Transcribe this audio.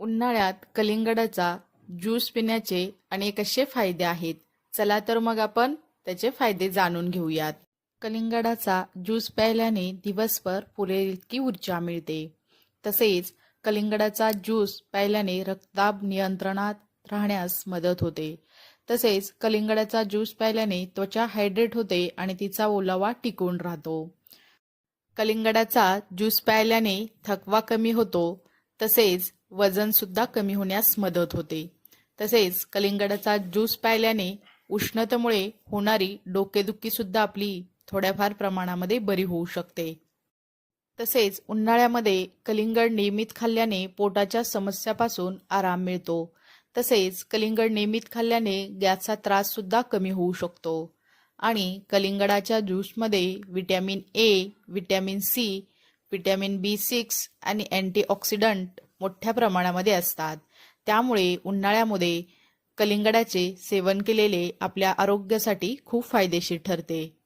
उन्हाळ्यात कलिंगडाचा ज्यूस पिण्याचे अनेक असे फायदे आहेत. चला तर मग आपण त्याचे फायदे जाणून घेऊयात. कलिंगडाचा ज्यूस प्यायल्याने दिवसभर पुरेल इतकी ऊर्जा मिळते. तसेच कलिंगडाचा ज्यूस प्यायल्याने रक्तदाब नियंत्रणात राहण्यास मदत होते. तसेच कलिंगडाचा ज्यूस प्यायल्याने त्वचा हायड्रेट होते आणि तिचा ओलावा टिकून राहतो. कलिंगडाचा ज्यूस प्यायल्याने थकवा कमी होतो. तसेच वजन सुद्धा कमी होण्यास मदत होते. तसेच कलिंगडाचा ज्यूस प्यायल्याने उष्णतेमुळे होणारी डोकेदुखी सुद्धा आपली थोड्याफार प्रमाणामध्ये बरी होऊ शकते. तसेच उन्हाळ्यामध्ये कलिंगड नियमित खाल्ल्याने पोटाच्या समस्यापासून आराम मिळतो. तसेच कलिंगड नियमित खाल्ल्याने गॅसचा त्रास सुद्धा कमी होऊ शकतो. आणि कलिंगडाच्या ज्यूसमध्ये vitamin A, vitamin C, vitamin B6 आणि अँटीऑक्सिडंट मोठ्या प्रमाणामध्ये असतात. त्यामुळे उन्हाळ्यामध्ये कलिंगडाचे सेवन केलेले आपल्या आरोग्यासाठी खूप फायदेशीर ठरते.